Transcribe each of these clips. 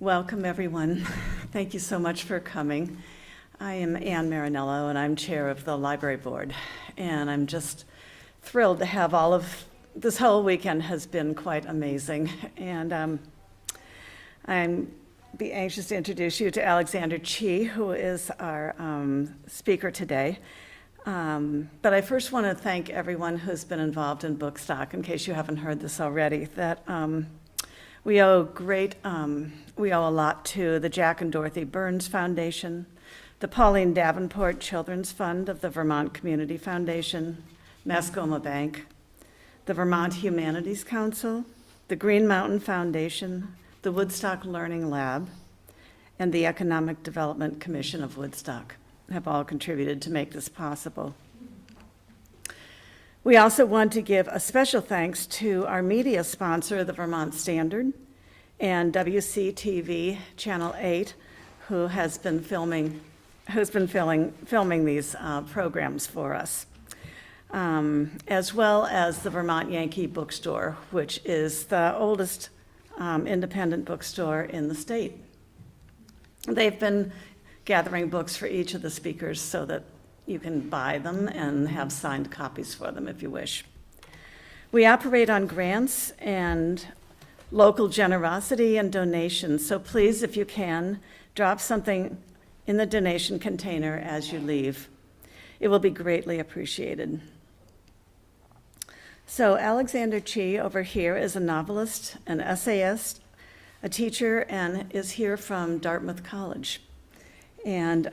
welcome everyone. Thank you so much for coming. I am Ann Marinello and I'm chair of the library board. And I'm just thrilled to have this whole weekend has been quite amazing. And I'm be anxious to introduce you to Alexander Chee, who is our speaker today. But I first want to thank everyone who's been involved in Bookstock, in case you haven't heard this already, that we owe a lot to the Jack and Dorothy Burns Foundation, the Pauline Davenport Children's Fund of the Vermont Community Foundation, Mascoma Bank, the Vermont Humanities Council, the Green Mountain Foundation, the Woodstock Learning Lab, and the Economic Development Commission of Woodstock have all contributed to make this possible. We also want to give a special thanks to our media sponsor, the Vermont Standard, and WCTV Channel 8, who has been filming these programs for us, as well as the Vermont Yankee Bookstore, which is the oldest independent bookstore in the state. They've been gathering books for each of the speakers so that you can buy them and have signed copies for them if you wish. We operate on grants and local generosity and donations, so please, if you can, drop something in the donation container as you leave. It will be greatly appreciated. So Alexander Chee over here is a novelist, an essayist, a teacher, and is here from Dartmouth College. And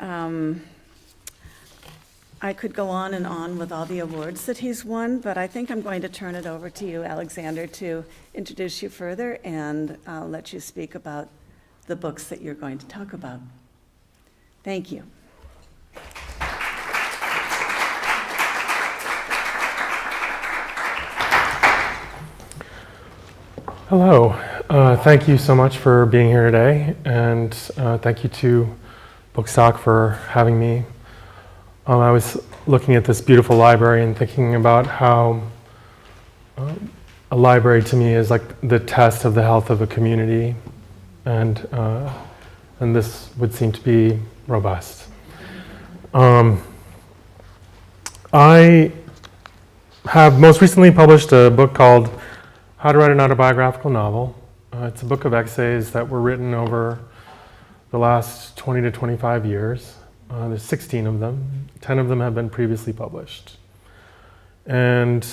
I could go on and on with all the awards that he's won, but I think I'm going to turn it over to you, Alexander, to introduce you further and let you speak about the books that you're going to talk about. Thank you. Hello. Thank you so much for being here today, and thank you to Bookstock for having me. I was looking at this beautiful library and thinking about how a library to me is like the test of the health of a community, and this would seem to be robust. I have most recently published a book called How to Write an Autobiographical Novel. It's a book of essays that were written over the last 20 to 25 years. There's 16 of them. 10 of them have been previously published. And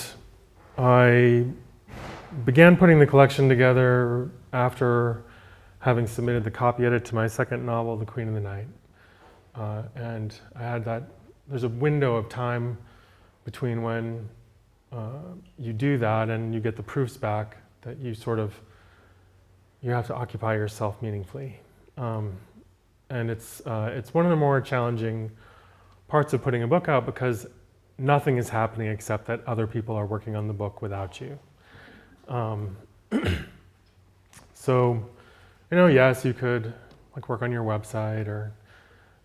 I began putting the collection together after having submitted the copy edit to my second novel, The Queen of the Night. And I had there's a window of time between when you do that and you get the proofs back that you have to occupy yourself meaningfully. And it's one of the more challenging parts of putting a book out because nothing is happening except that other people are working on the book without you. So, yes, you could work on your website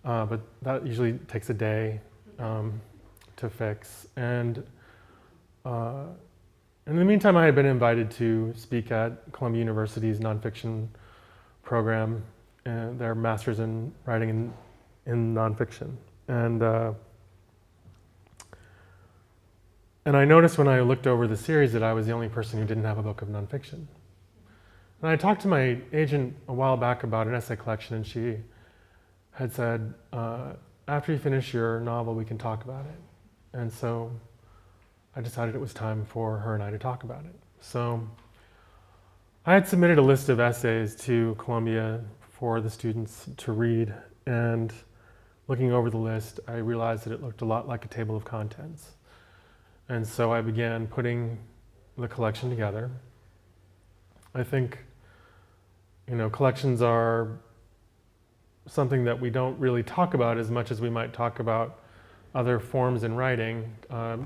but that usually takes a day to fix. And in the meantime, I had been invited to speak at Columbia University's nonfiction program, their master's in writing in nonfiction. And I noticed when I looked over the series that I was the only person who didn't have a book of nonfiction. And I talked to my agent a while back about an essay collection, and she had said, after you finish your novel, we can talk about it. And so I decided it was time for her and I to talk about it. So I had submitted a list of essays to Columbia for the students to read, and looking over the list, I realized that it looked a lot like a table of contents. And so I began putting the collection together. I think, collections are something that we don't really talk about as much as we might talk about other forms in writing. A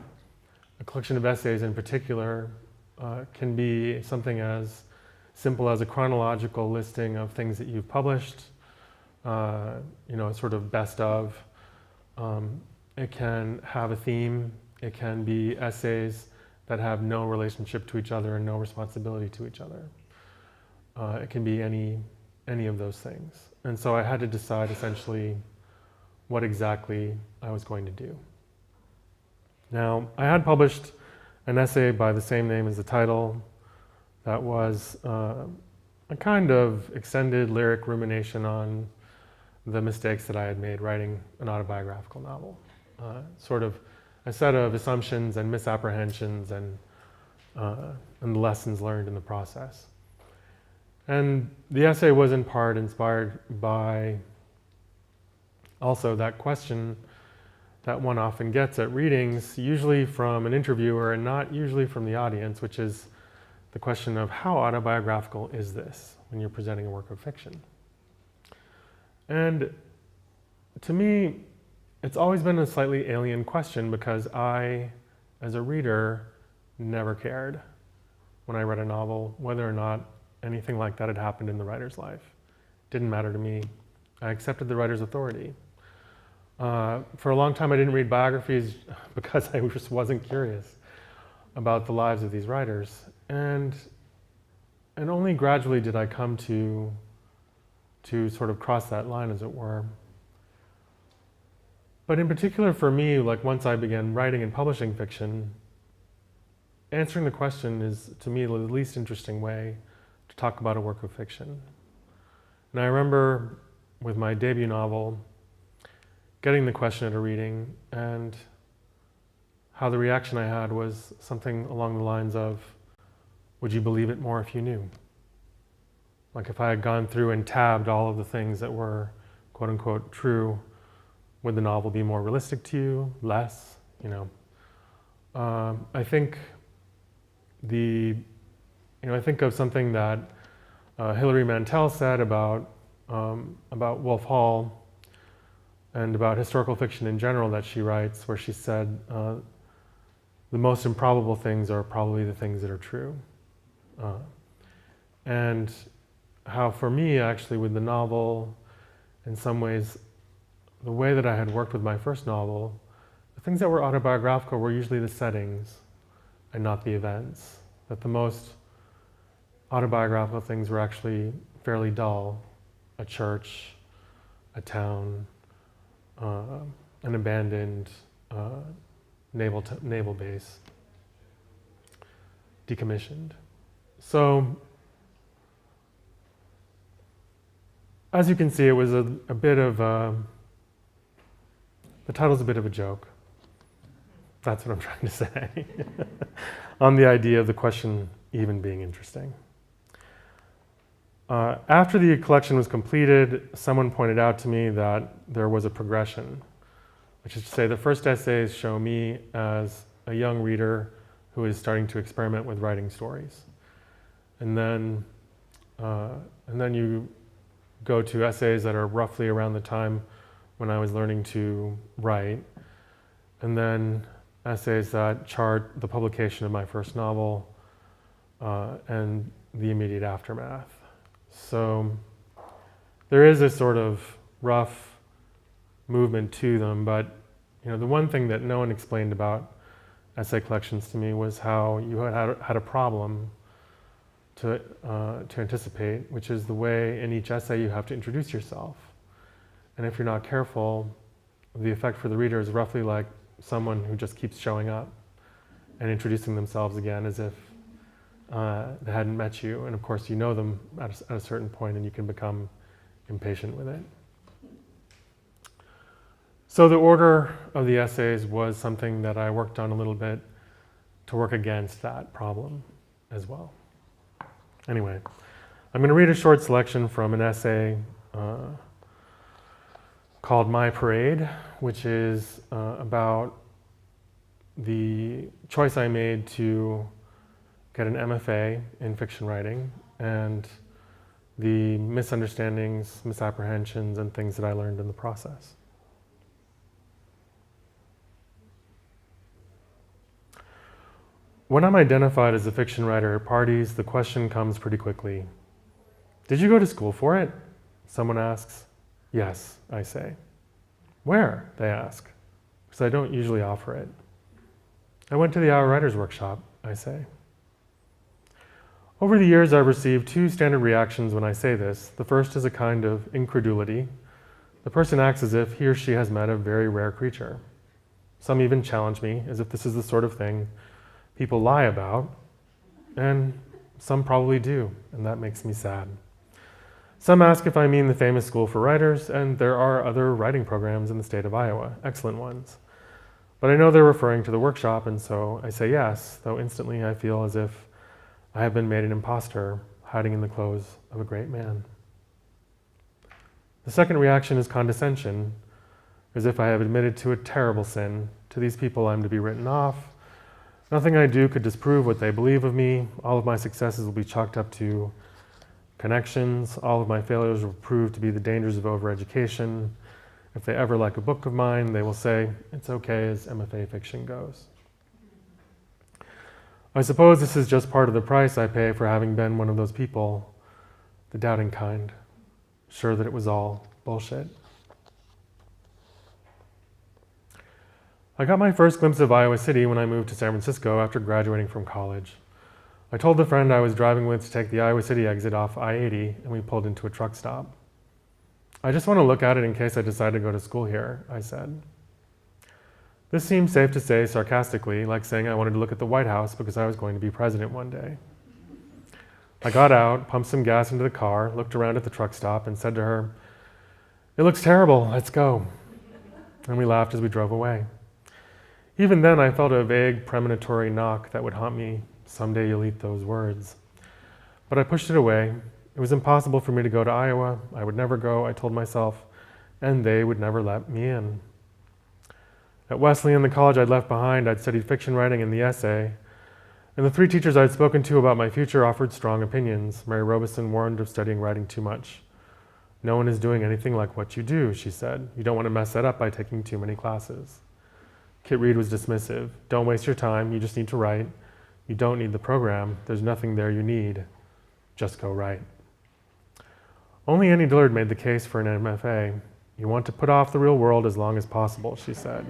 collection of essays in particular can be something as simple as a chronological listing of things that you've published, a sort of best of. It can have a theme. It can be essays that have no relationship to each other and no responsibility to each other. It can be any any of those things. And so I had to decide essentially what exactly I was going to do. Now, I had published an essay by the same name as the title that was a kind of extended lyric rumination on the mistakes that I had made writing an autobiographical novel. Sort of a set of assumptions and misapprehensions and the lessons learned in the process. And the essay was in part inspired by also that question that one often gets at readings, usually from an interviewer and not usually from the audience, which is the question of how autobiographical is this when you're presenting a work of fiction? And to me, it's always been a slightly alien question because I, as a reader, never cared when I read a novel whether or not anything like that had happened in the writer's life. It didn't matter to me. I accepted the writer's authority. For a long time I didn't read biographies because I just wasn't curious about the lives of these writers. And only gradually did I come to sort of cross that line, as it were. But in particular for me, like once I began writing and publishing fiction, answering the question is, to me, the least interesting way to talk about a work of fiction. And I remember with my debut novel, getting the question at a reading, and how the reaction I had was something along the lines of, would you believe it more if you knew? Like if I had gone through and tabbed all of the things that were quote unquote true, would the novel be more realistic to you? Less? You know? I think I think of something that Hilary Mantel said about Wolf Hall and about historical fiction in general that she writes, where she said, the most improbable things are probably the things that are true. And how for me, actually, with the novel, in some ways, the way that I had worked with my first novel, the things that were autobiographical were usually the settings and not the events. That the most autobiographical things were actually fairly dull. A church, a town, an abandoned naval base, decommissioned. So, as you can see, it was a bit of the title's a bit of a joke. That's what I'm trying to say on the idea of the question even being interesting. After the collection was completed, someone pointed out to me that there was a progression, which is to say the first essays show me as a young reader who is starting to experiment with writing stories. And then you go to essays that are roughly around the time when I was learning to write, and then essays that chart the publication of my first novel and the immediate aftermath. So there is a sort of rough movement to them, but the one thing that no one explained about essay collections to me was how you had a problem to anticipate, which is the way in each essay you have to introduce yourself. And if you're not careful, the effect for the reader is roughly like someone who just keeps showing up and introducing themselves again as if they hadn't met you. And of course you know them at a certain point and you can become impatient with it. So the order of the essays was something that I worked on a little bit to work against that problem as well. Anyway, I'm going to read a short selection from an essay called My Parade, which is about the choice I made to get an MFA in fiction writing and the misunderstandings, misapprehensions, and things that I learned in the process. When I'm identified as a fiction writer at parties, the question comes pretty quickly. Did you go to school for it? Someone asks. Yes, I say. Where? They ask, because I don't usually offer it. I went to the Our Writers Workshop, I say. Over the years, I've received two standard reactions when I say this. The first is a kind of incredulity. The person acts as if he or she has met a very rare creature. Some even challenge me, as if this is the sort of thing people lie about, and some probably do, and that makes me sad. Some ask if I mean the famous School for Writers, and there are other writing programs in the state of Iowa, excellent ones. But I know they're referring to the workshop, and so I say yes, though instantly I feel as if I have been made an imposter, hiding in the clothes of a great man. The second reaction is condescension, as if I have admitted to a terrible sin. To these people, I'm to be written off. Nothing I do could disprove what they believe of me. All of my successes will be chalked up to connections. All of my failures will prove to be the dangers of overeducation. If they ever like a book of mine, they will say, it's okay as MFA fiction goes. I suppose this is just part of the price I pay for having been one of those people, the doubting kind, sure that it was all bullshit. I got my first glimpse of Iowa City when I moved to San Francisco after graduating from college. I told the friend I was driving with to take the Iowa City exit off I-80, and we pulled into a truck stop. I just want to look at it in case I decide to go to school here, I said. This seemed safe to say sarcastically, like saying I wanted to look at the White House because I was going to be president one day. I got out, pumped some gas into the car, looked around at the truck stop, and said to her, "It looks terrible, let's go." And we laughed as we drove away. Even then, I felt a vague premonitory knock that would haunt me. Someday you'll eat those words. But I pushed it away. It was impossible for me to go to Iowa. I would never go, I told myself, and they would never let me in. At Wesleyan, the college I'd left behind, I'd studied fiction writing and the essay, and the three teachers I'd spoken to about my future offered strong opinions. Mary Robeson warned of studying writing too much. "No one is doing anything like what you do," she said. "You don't want to mess that up by taking too many classes." Kit Reed was dismissive. "Don't waste your time, you just need to write. You don't need the program, there's nothing there you need. Just go write." Only Annie Dillard made the case for an MFA. "You want to put off the real world as long as possible," she said.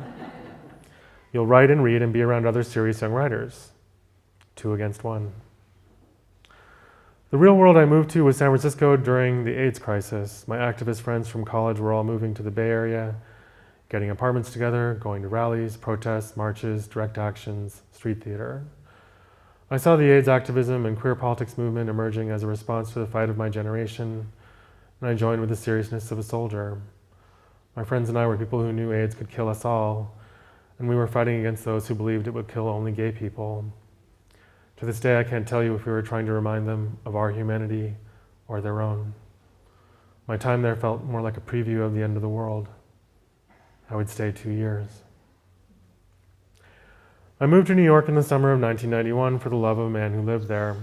"You'll write and read and be around other serious young writers. 2 against 1. The real world I moved to was San Francisco during the AIDS crisis. My activist friends from college were all moving to the Bay Area, getting apartments together, going to rallies, protests, marches, direct actions, street theater. I saw the AIDS activism and queer politics movement emerging as a response to the fight of my generation, and I joined with the seriousness of a soldier. My friends and I were people who knew AIDS could kill us all, and we were fighting against those who believed it would kill only gay people. To this day, I can't tell you if we were trying to remind them of our humanity or their own. My time there felt more like a preview of the end of the world. I would stay 2 years. I moved to New York in the summer of 1991 for the love of a man who lived there.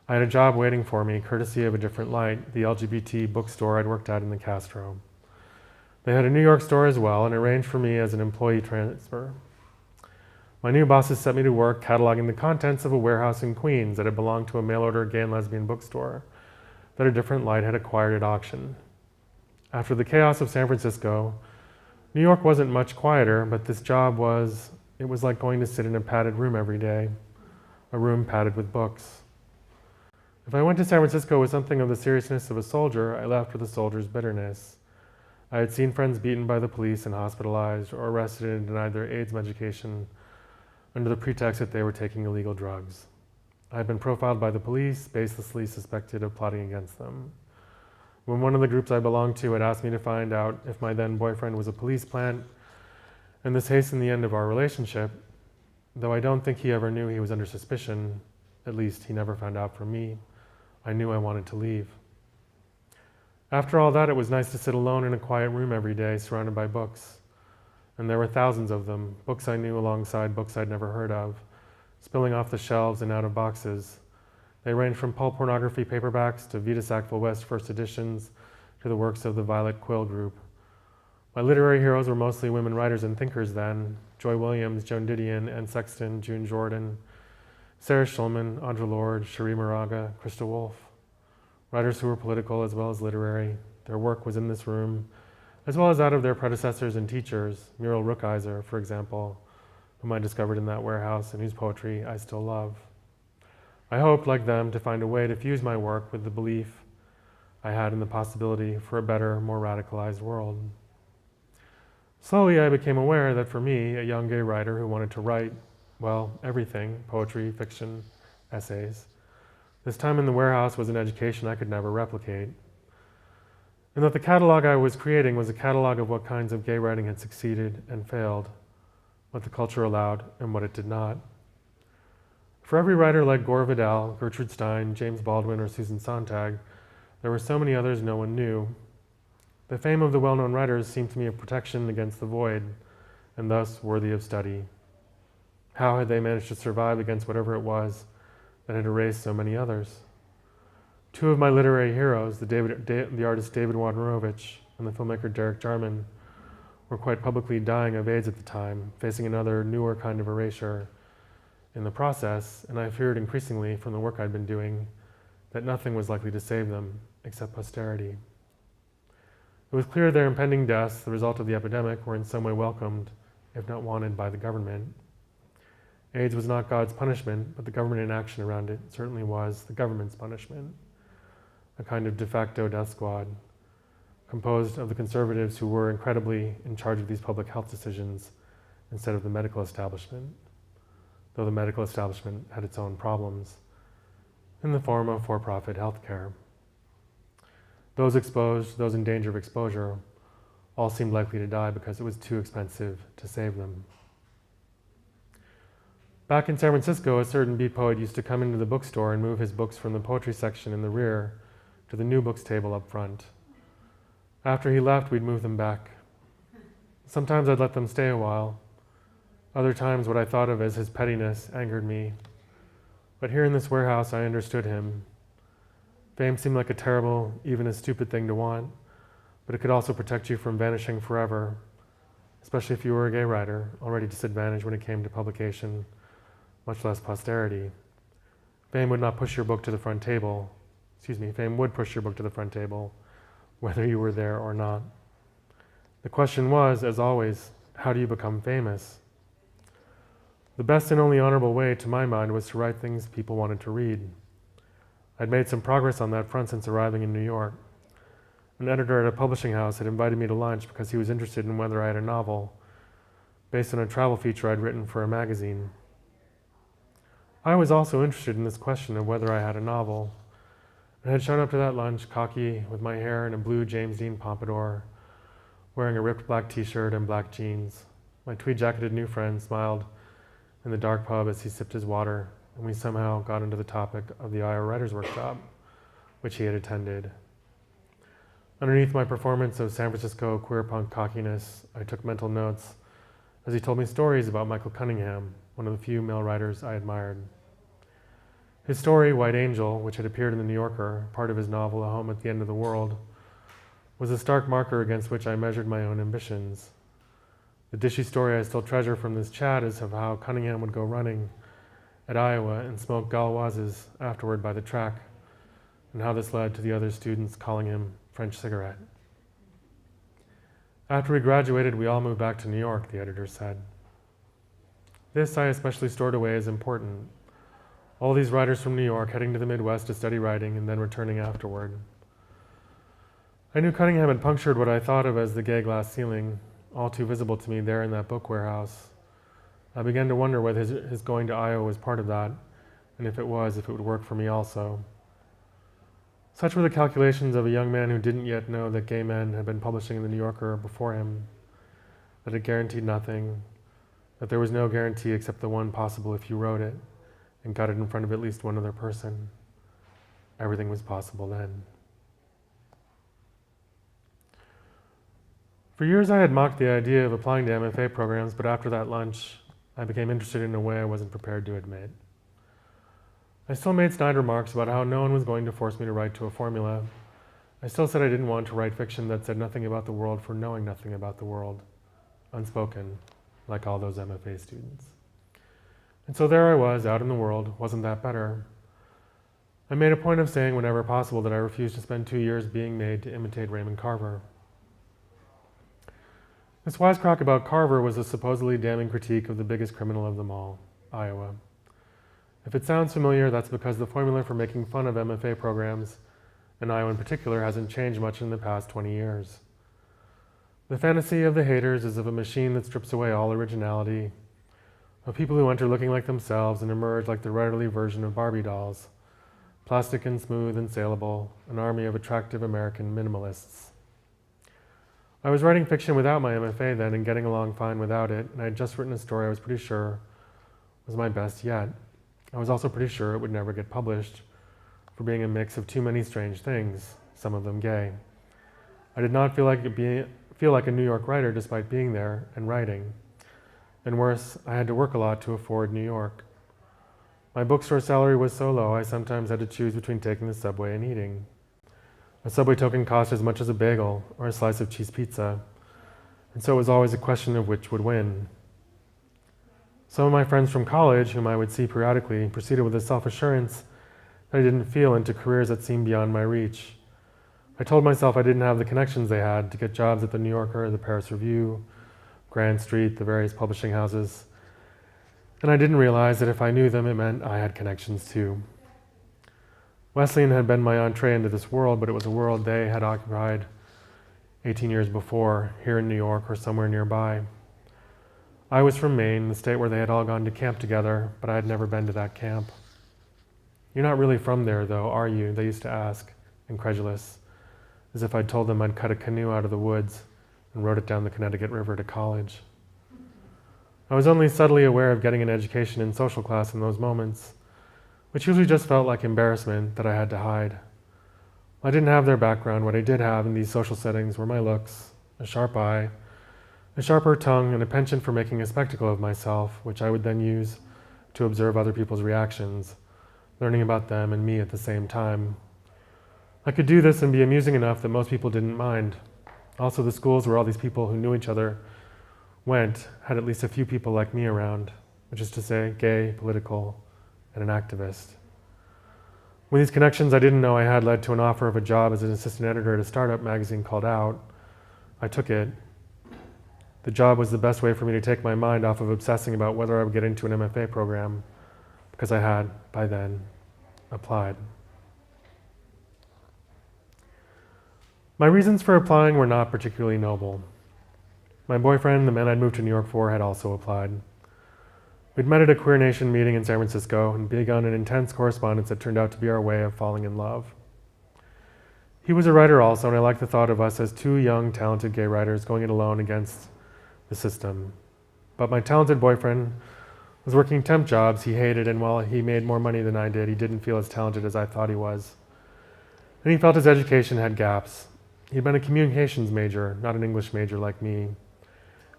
I had a job waiting for me, courtesy of A Different Light, the LGBT bookstore I'd worked at in the Castro. They had a New York store as well and arranged for me as an employee transfer. My new bosses set me to work cataloging the contents of a warehouse in Queens that had belonged to a mail-order gay and lesbian bookstore that A Different Light had acquired at auction. After the chaos of San Francisco, New York wasn't much quieter, but this job was like going to sit in a padded room every day, a room padded with books. If I went to San Francisco with something of the seriousness of a soldier, I left with a soldier's bitterness. I had seen friends beaten by the police and hospitalized or arrested and denied their AIDS medication under the pretext that they were taking illegal drugs. I had been profiled by the police, baselessly suspected of plotting against them. When one of the groups I belonged to had asked me to find out if my then boyfriend was a police plant, and this hastened the end of our relationship, though I don't think he ever knew he was under suspicion, at least he never found out from me, I knew I wanted to leave. After all that, it was nice to sit alone in a quiet room every day, surrounded by books. And there were thousands of them, books I knew alongside books I'd never heard of, spilling off the shelves and out of boxes. They ranged from pulp pornography paperbacks to Vita Sackville West first editions to the works of the Violet Quill Group. My literary heroes were mostly women writers and thinkers then: Joy Williams, Joan Didion, Anne Sexton, June Jordan, Sarah Schulman, Audre Lorde, Cherie Moraga, Christa Wolf. Writers who were political as well as literary. Their work was in this room, as well as that of their predecessors and teachers, Muriel Rukeyser, for example, whom I discovered in that warehouse and whose poetry I still love. I hoped, like them, to find a way to fuse my work with the belief I had in the possibility for a better, more radicalized world. Slowly, I became aware that for me, a young gay writer who wanted to write, well, everything, poetry, fiction, essays, this time in the warehouse was an education I could never replicate. And that the catalog I was creating was a catalog of what kinds of gay writing had succeeded and failed, what the culture allowed and what it did not. For every writer like Gore Vidal, Gertrude Stein, James Baldwin, or Susan Sontag, there were so many others no one knew. The fame of the well-known writers seemed to me a protection against the void, and thus worthy of study. How had they managed to survive against whatever it was that had erased so many others? Two of my literary heroes, the artist David Wojnarowicz and the filmmaker Derek Jarman, were quite publicly dying of AIDS at the time, facing another newer kind of erasure in the process, and I feared increasingly from the work I'd been doing that nothing was likely to save them except posterity. It was clear their impending deaths, the result of the epidemic, were in some way welcomed, if not wanted, by the government. AIDS was not God's punishment, but the government inaction around it certainly was the government's punishment, a kind of de facto death squad, composed of the conservatives who were incredibly in charge of these public health decisions instead of the medical establishment, though the medical establishment had its own problems, in the form of for-profit healthcare. Those exposed, those in danger of exposure, all seemed likely to die because it was too expensive to save them. Back in San Francisco, a certain beat poet used to come into the bookstore and move his books from the poetry section in the rear to the new books table up front. After he left, we'd move them back. Sometimes I'd let them stay a while. Other times, what I thought of as his pettiness angered me. But here in this warehouse, I understood him. Fame seemed like a terrible, even a stupid thing to want, but it could also protect you from vanishing forever, especially if you were a gay writer, already disadvantaged when it came to publication, much less posterity. Fame would not push your book to the front table. Fame would push your book to the front table, whether you were there or not. The question was, as always, how do you become famous? The best and only honorable way, to my mind, was to write things people wanted to read. I'd made some progress on that front since arriving in New York. An editor at a publishing house had invited me to lunch because he was interested in whether I had a novel, based on a travel feature I'd written for a magazine. I was also interested in this question of whether I had a novel, and had shown up to that lunch cocky, with my hair in a blue James Dean pompadour, wearing a ripped black t-shirt and black jeans. My tweed-jacketed new friend smiled in the dark pub as he sipped his water, and we somehow got into the topic of the Iowa Writers' Workshop, which he had attended. Underneath my performance of San Francisco queer punk cockiness, I took mental notes as he told me stories about Michael Cunningham, one of the few male writers I admired. His story, White Angel, which had appeared in The New Yorker, part of his novel A Home at the End of the World, was a stark marker against which I measured my own ambitions. The dishy story I still treasure from this chat is of how Cunningham would go running at Iowa and smoke Gauloises afterward by the track, and how this led to the other students calling him French Cigarette. After we graduated, we all moved back to New York, the editor said. This I especially stored away as important. All these writers from New York heading to the Midwest to study writing and then returning afterward. I knew Cunningham had punctured what I thought of as the gay glass ceiling, all too visible to me there in that book warehouse. I began to wonder whether his going to Iowa was part of that, and if it was, if it would work for me also. Such were the calculations of a young man who didn't yet know that gay men had been publishing in The New Yorker before him, that it guaranteed nothing, that there was no guarantee except the one possible if you wrote it and got it in front of at least one other person. Everything was possible then. For years I had mocked the idea of applying to MFA programs, but after that lunch, I became interested in a way I wasn't prepared to admit. I still made snide remarks about how no one was going to force me to write to a formula. I still said I didn't want to write fiction that said nothing about the world for knowing nothing about the world, unspoken, like all those MFA students. And so there I was, out in the world. Wasn't that better? I made a point of saying whenever possible that I refused to spend 2 years being made to imitate Raymond Carver. This wisecrack about Carver was a supposedly damning critique of the biggest criminal of them all, Iowa. If it sounds familiar, that's because the formula for making fun of MFA programs, and IO in particular, hasn't changed much in the past 20 years. The fantasy of the haters is of a machine that strips away all originality, of people who enter looking like themselves and emerge like the writerly version of Barbie dolls, plastic and smooth and saleable, an army of attractive American minimalists. I was writing fiction without my MFA then and getting along fine without it, and I had just written a story I was pretty sure was my best yet. I was also pretty sure it would never get published for being a mix of too many strange things, some of them gay. I did not feel like a New York writer despite being there and writing. And worse, I had to work a lot to afford New York. My bookstore salary was so low, I sometimes had to choose between taking the subway and eating. A subway token cost as much as a bagel or a slice of cheese pizza, and so it was always a question of which would win. Some of my friends from college, whom I would see periodically, proceeded with a self-assurance that I didn't feel into careers that seemed beyond my reach. I told myself I didn't have the connections they had to get jobs at the New Yorker, the Paris Review, Grand Street, the various publishing houses, and I didn't realize that if I knew them, it meant I had connections too. Wesleyan had been my entree into this world, but it was a world they had occupied 18 years before, here in New York or somewhere nearby. I was from Maine, the state where they had all gone to camp together, but I had never been to that camp. "You're not really from there, though, are you?" they used to ask, incredulous, as if I'd told them I'd cut a canoe out of the woods and rowed it down the Connecticut River to college. I was only subtly aware of getting an education in social class in those moments, which usually just felt like embarrassment that I had to hide. I didn't have their background. What I did have in these social settings were my looks, a sharp eye, a sharper tongue, and a penchant for making a spectacle of myself, which I would then use to observe other people's reactions, learning about them and me at the same time. I could do this and be amusing enough that most people didn't mind. Also, the schools where all these people who knew each other went had at least a few people like me around, which is to say, gay, political, and an activist. When these connections I didn't know I had led to an offer of a job as an assistant editor at a startup magazine called Out, I took it. The job was the best way for me to take my mind off of obsessing about whether I would get into an MFA program, because I had, by then, applied. My reasons for applying were not particularly noble. My boyfriend, the man I'd moved to New York for, had also applied. We'd met at a Queer Nation meeting in San Francisco and begun an intense correspondence that turned out to be our way of falling in love. He was a writer also, and I liked the thought of us as two young, talented gay writers going it alone against the system. But my talented boyfriend was working temp jobs he hated, and while he made more money than I did, he didn't feel as talented as I thought he was. And he felt his education had gaps. He'd been a communications major, not an English major like me. And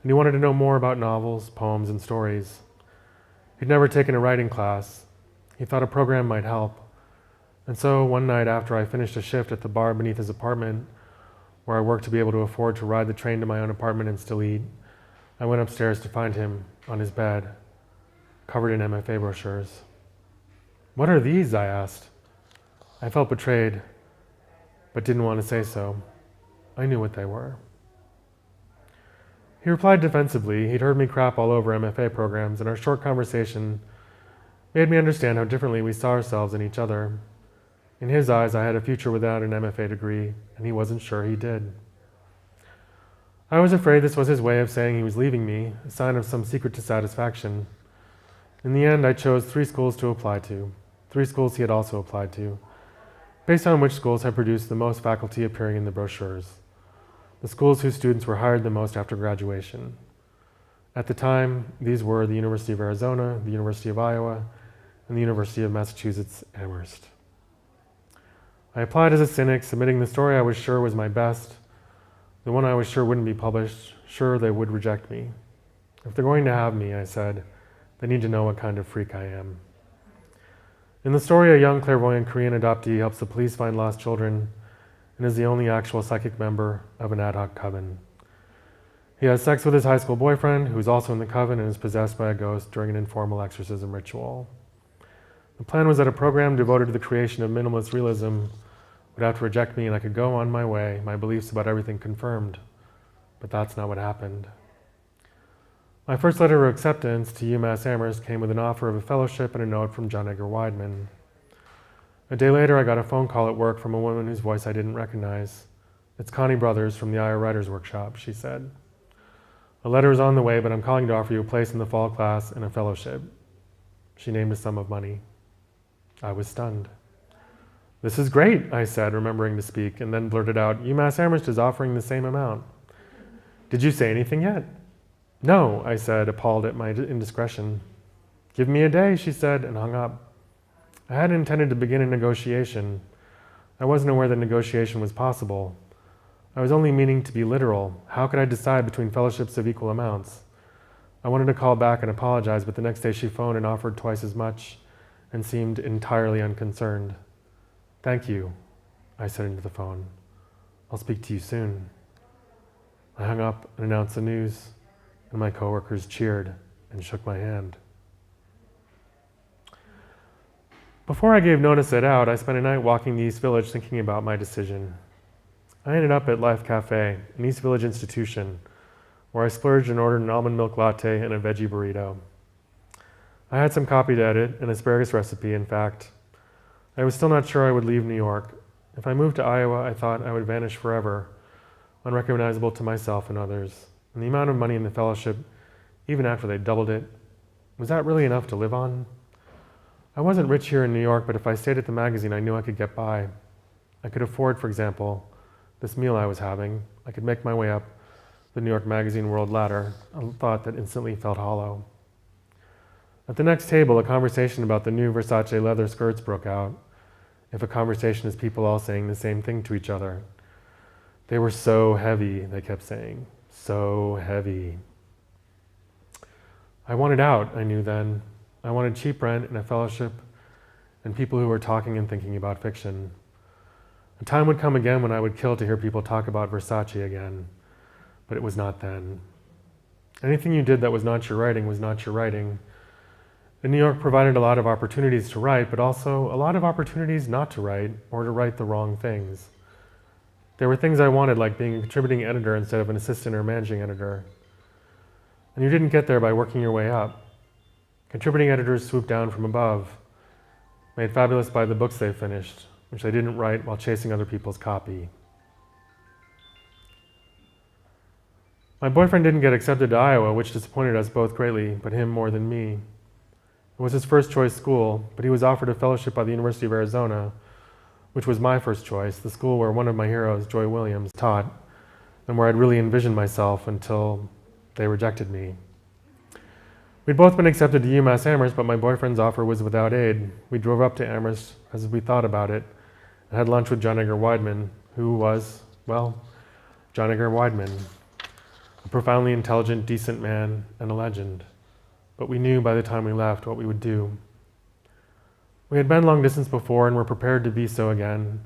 he wanted to know more about novels, poems, and stories. He'd never taken a writing class. He thought a program might help. And so one night after I finished a shift at the bar beneath his apartment, where I worked to be able to afford to ride the train to my own apartment and still eat, I went upstairs to find him on his bed, covered in MFA brochures. "What are these?" I asked. I felt betrayed, but didn't want to say so. I knew what they were. He replied defensively. He'd heard me crap all over MFA programs, and our short conversation made me understand how differently we saw ourselves and each other. In his eyes, I had a future without an MFA degree, and he wasn't sure he did. I was afraid this was his way of saying he was leaving me, a sign of some secret dissatisfaction. In the end, I chose 3 schools to apply to, 3 schools he had also applied to, based on which schools had produced the most faculty appearing in the brochures, the schools whose students were hired the most after graduation. At the time, these were the University of Arizona, the University of Iowa, and the University of Massachusetts Amherst. I applied as a cynic, submitting the story I was sure was my best, the one I was sure wouldn't be published, sure they would reject me. If they're going to have me, I said, they need to know what kind of freak I am. In the story, a young clairvoyant Korean adoptee helps the police find lost children and is the only actual psychic member of an ad hoc coven. He has sex with his high school boyfriend, who is also in the coven and is possessed by a ghost during an informal exorcism ritual. The plan was that a program devoted to the creation of minimalist realism would have to reject me and I could go on my way, my beliefs about everything confirmed. But that's not what happened. My first letter of acceptance to UMass Amherst came with an offer of a fellowship and a note from John Edgar Wideman. A day later, I got a phone call at work from a woman whose voice I didn't recognize. "It's Connie Brothers from the Iowa Writers Workshop," she said. "A letter is on the way, but I'm calling to offer you a place in the fall class and a fellowship." She named a sum of money. I was stunned. "This is great," I said, remembering to speak, and then blurted out, "UMass Amherst is offering the same amount." "Did you say anything yet?" "No," I said, appalled at my indiscretion. "Give me a day," she said, and hung up. I hadn't intended to begin a negotiation. I wasn't aware that negotiation was possible. I was only meaning to be literal. How could I decide between fellowships of equal amounts? I wanted to call back and apologize, but the next day she phoned and offered twice as much and seemed entirely unconcerned. "Thank you," I said into the phone. "I'll speak to you soon." I hung up and announced the news, and my coworkers cheered and shook my hand. Before I gave notice it out, I spent a night walking the East Village thinking about my decision. I ended up at Life Cafe, an East Village institution, where I splurged and ordered an almond milk latte and a veggie burrito. I had some copy to edit, an asparagus recipe, in fact. I was still not sure I would leave New York. If I moved to Iowa, I thought I would vanish forever, unrecognizable to myself and others. And the amount of money in the fellowship, even after they doubled it, was that really enough to live on? I wasn't rich here in New York, but if I stayed at the magazine, I knew I could get by. I could afford, for example, this meal I was having. I could make my way up the New York Magazine World Ladder, a thought that instantly felt hollow. At the next table, a conversation about the new Versace leather skirts broke out. If a conversation is people all saying the same thing to each other. "They were so heavy," they kept saying. "So heavy." I wanted out, I knew then. I wanted cheap rent and a fellowship and people who were talking and thinking about fiction. A time would come again when I would kill to hear people talk about Versace again, but it was not then. Anything you did that was not your writing was not your writing. And New York provided a lot of opportunities to write, but also a lot of opportunities not to write or to write the wrong things. There were things I wanted, like being a contributing editor instead of an assistant or managing editor. And you didn't get there by working your way up. Contributing editors swooped down from above, made fabulous by the books they finished, which they didn't write while chasing other people's copy. My boyfriend didn't get accepted to Iowa, which disappointed us both greatly, but him more than me. It was his first choice school, but he was offered a fellowship by the University of Arizona, which was my first choice, the school where one of my heroes, Joy Williams, taught, and where I'd really envisioned myself until they rejected me. We'd both been accepted to UMass Amherst, but my boyfriend's offer was without aid. We drove up to Amherst as we thought about it, and had lunch with John Edgar Wideman, who was, well, John Edgar Wideman, a profoundly intelligent, decent man and a legend. But we knew by the time we left what we would do. We had been long distance before and were prepared to be so again.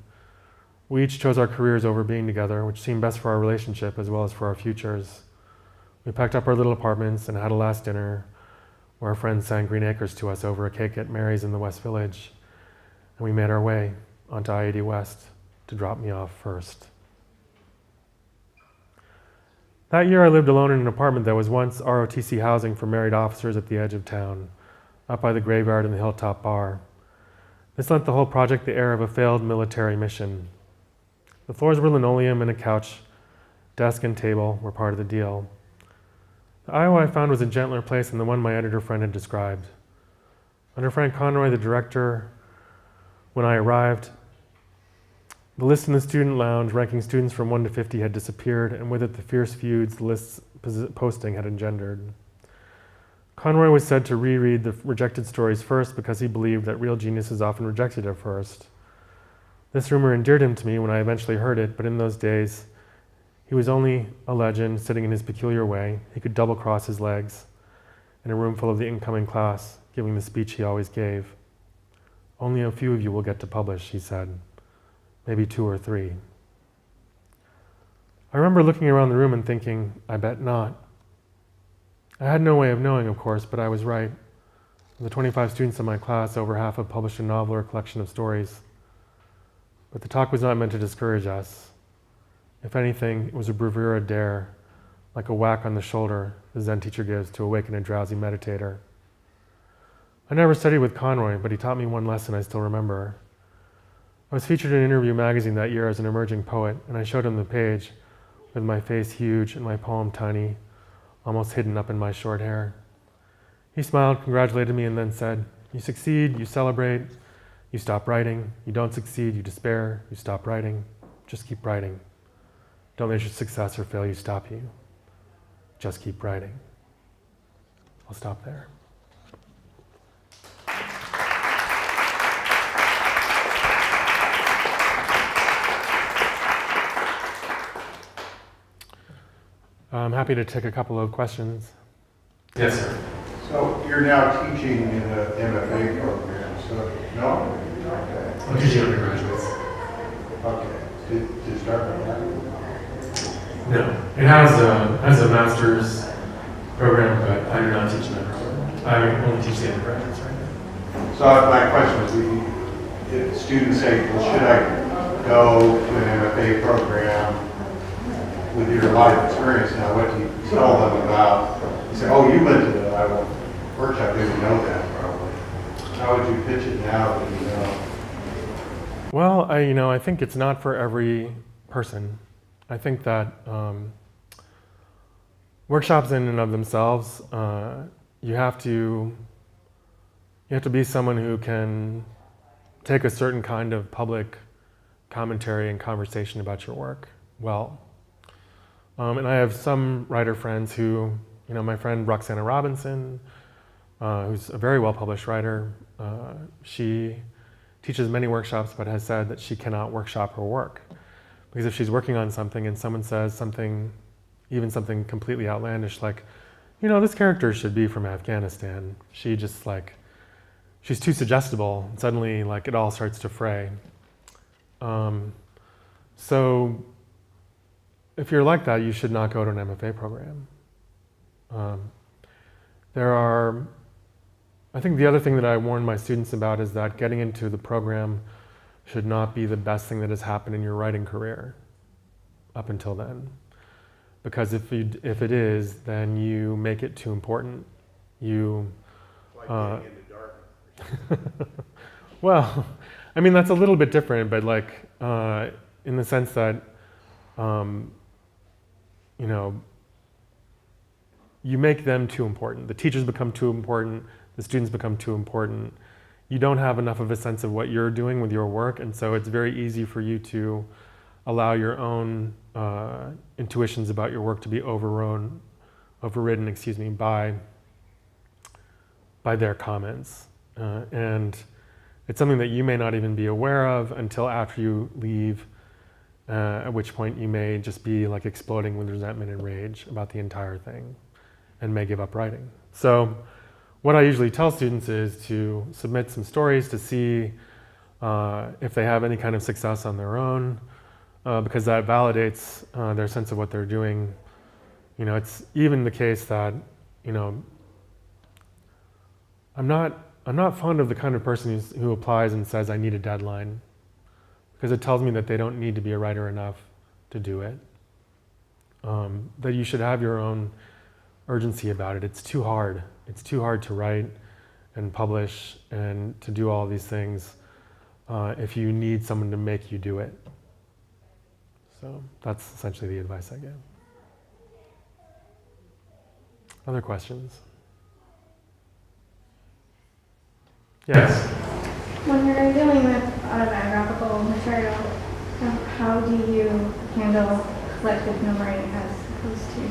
We each chose our careers over being together, which seemed best for our relationship as well as for our futures. We packed up our little apartments and had a last dinner, where our friends sang Green Acres to us over a cake at Mary's in the West Village, and we made our way onto I-80 West to drop me off first. That year I lived alone in an apartment that was once ROTC housing for married officers at the edge of town, up by the graveyard and the Hilltop Bar. This lent the whole project the air of a failed military mission. The floors were linoleum and a couch, desk and table were part of the deal. The Iowa I found was a gentler place than the one my editor friend had described. Under Frank Conroy, the director, when I arrived, the list in the student lounge ranking students from 1 to 50 had disappeared, and with it the fierce feuds the list's posting had engendered. Conroy was said to reread the rejected stories first because he believed that real genius is often rejected at first. This rumor endeared him to me when I eventually heard it, but in those days, he was only a legend sitting in his peculiar way. He could double-cross his legs in a room full of the incoming class, giving the speech he always gave. "Only a few of you will get to publish," he said. "Maybe 2 or 3. I remember looking around the room and thinking, I bet not. I had no way of knowing, of course, but I was right. Of the 25 students in my class, over half had published a novel or a collection of stories. But the talk was not meant to discourage us. If anything, it was a bravura dare, like a whack on the shoulder the Zen teacher gives to awaken a drowsy meditator. I never studied with Conroy, but he taught me one lesson I still remember. I was featured in an interview magazine that year as an emerging poet, and I showed him the page with my face huge and my poem tiny, almost hidden up in my short hair. He smiled, congratulated me, and then said, "You succeed, you celebrate, you stop writing. You don't succeed, you despair, you stop writing. Just keep writing. Don't let your success or failure stop you. Just keep writing." I'll stop there. I'm happy to take a couple of questions. Yes, sir. So you're now teaching in the MFA program, so no? Okay. I'm teaching undergraduates. Okay. To start with that? No, it has a master's program, but I do not teach that program. I only teach the undergraduates right now. So my question was, if students say, well, should I go to an MFA program with your life experience now? What do you tell them about? You say, oh, you went to the Iowa workshop, they would know that probably. How would you pitch it now that you know? Well, I think it's not for every person. I think that workshops in and of themselves, you have to be someone who can take a certain kind of public commentary and conversation about your work well. And I have some writer friends who, my friend Roxana Robinson, who's a very well-published writer, she teaches many workshops but has said that she cannot workshop her work. Because if she's working on something and someone says something, even something completely outlandish like, this character should be from Afghanistan, she just she's too suggestible, and suddenly it all starts to fray. So if you're like that, you should not go to an MFA program. I think the other thing that I warn my students about is that getting into the program should not be the best thing that has happened in your writing career up until then. Because if it is, then you make it too important. Like getting into Dartmouth. Well, that's a little bit different, but in the sense that, you make them too important. The teachers become too important. The students become too important. You don't have enough of a sense of what you're doing with your work, and so it's very easy for you to allow your own intuitions about your work to be overridden, by their comments. And it's something that you may not even be aware of until after you leave, at which point you may just be exploding with resentment and rage about the entire thing and may give up writing. So what I usually tell students is to submit some stories to see if they have any kind of success on their own, because that validates their sense of what they're doing. It's even the case that, I'm not fond of the kind of person who applies and says, I need a deadline, because it tells me that they don't need to be a writer enough to do it. That you should have your own urgency about it. It's too hard. It's too hard to write and publish and to do all these things if you need someone to make you do it. So that's essentially the advice I give. Other questions? Yes? When you're dealing with autobiographical material, how do you handle collective memory as opposed to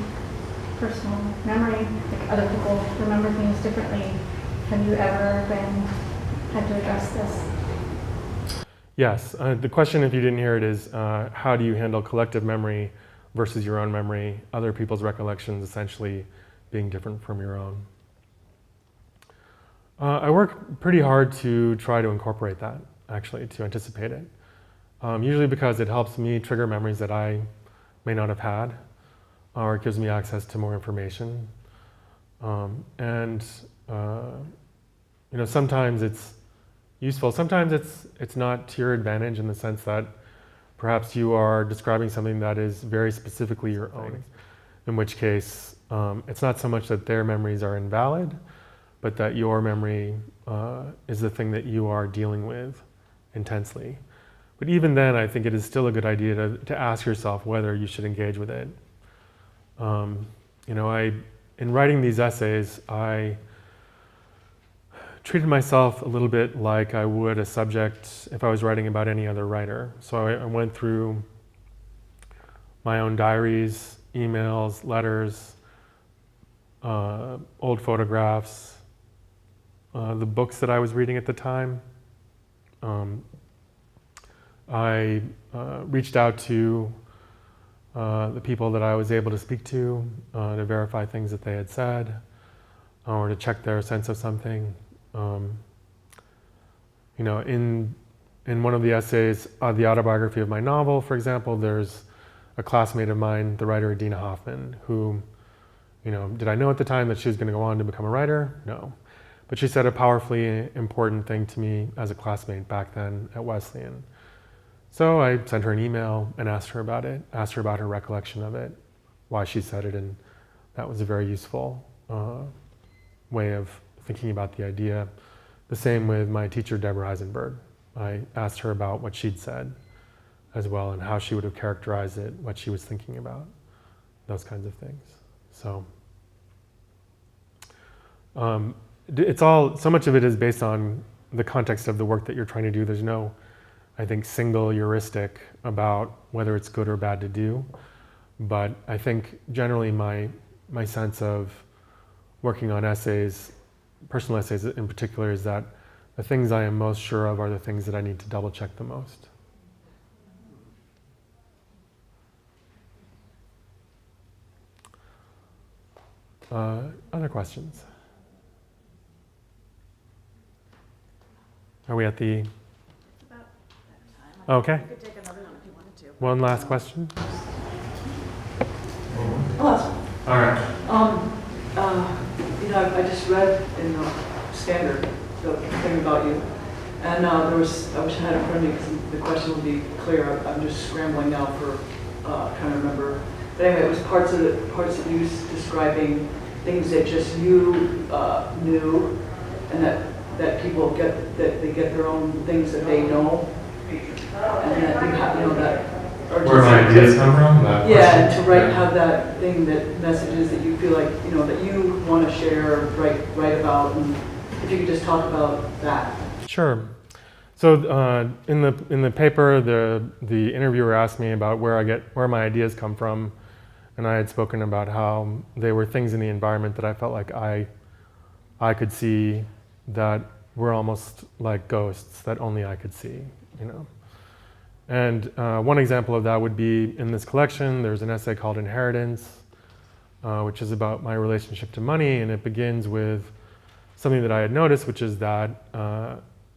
personal memory? Other people remember things differently. Have you ever had to address this? Yes. The question, if you didn't hear it, is how do you handle collective memory versus your own memory, other people's recollections essentially being different from your own? I work pretty hard to try to incorporate that, actually, to anticipate it. Usually because it helps me trigger memories that I may not have had, or it gives me access to more information. Sometimes it's useful. Sometimes it's not to your advantage in the sense that perhaps you are describing something that is very specifically your own. in which case it's not so much that their memories are invalid, but that your memory is the thing that you are dealing with intensely. But even then, I think it is still a good idea to ask yourself whether you should engage with it. In writing these essays, I treated myself a little bit like I would a subject if I was writing about any other writer. So I went through my own diaries, emails, letters, old photographs, the books that I was reading at the time. I reached out to the people that I was able to speak to verify things that they had said, or to check their sense of something. In one of the essays, the autobiography of my novel, for example, there's a classmate of mine, the writer Dina Hoffman, who, did I know at the time that she was going to go on to become a writer? No. But she said a powerfully important thing to me as a classmate back then at Wesleyan. So I sent her an email and asked her about it, asked her about her recollection of it, why she said it, and that was a very useful way of thinking about the idea. The same with my teacher, Deborah Eisenberg. I asked her about what she'd said as well and how she would have characterized it, what she was thinking about, those kinds of things. So so much of it is based on the context of the work that you're trying to do. There's no, I think, single heuristic about whether it's good or bad to do. But I think generally my sense of working on essays, personal essays in particular, is that the things I am most sure of are the things that I need to double check the most. Other questions? Are we at the... About that time. Okay. You could take another one if you wanted to. One last question? Hello. All right. I just read in the Standard the thing about you, and I wish I had it in front of me because the question would be clear. I'm just scrambling now for trying to remember. But anyway, it was parts of you describing things that just you knew, and that people get they get their own things that they know, and that you have that. Where my ideas come from? Yeah, and to have that thing, that messages that you feel like, that you want to share, write about, and if you could just talk about that. Sure. So in the paper, the interviewer asked me about where my ideas come from, and I had spoken about how they were things in the environment that I felt like I could see that were almost like ghosts that only I could see, And one example of that would be in this collection, there's an essay called Inheritance, which is about my relationship to money, and it begins with something that I had noticed, which is that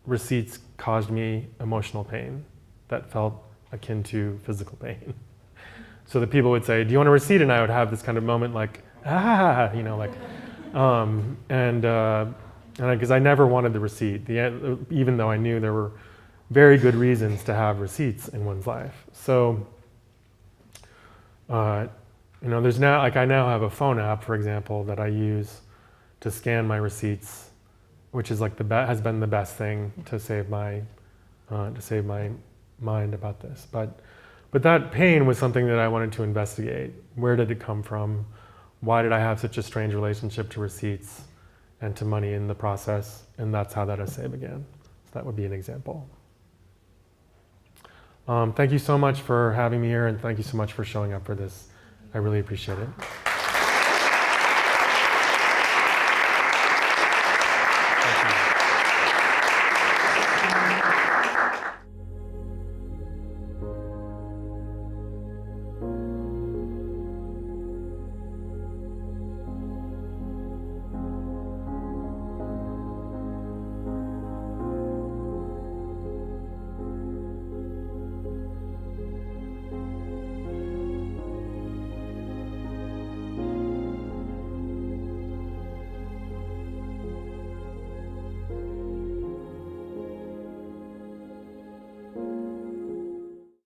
receipts caused me emotional pain that felt akin to physical pain. So that people would say, "Do you want a receipt?" And I would have this kind of moment like, "Ah," because I never wanted the receipt, even though I knew there were very good reasons to have receipts in one's life. So, there's now, I now have a phone app, for example, that I use to scan my receipts, which is has been the best thing to save my mind about this. But that pain was something that I wanted to investigate. Where did it come from? Why did I have such a strange relationship to receipts and to money in the process? And that's how that essay began. So that would be an example. Thank you so much for having me here, and thank you so much for showing up for this. I really appreciate it.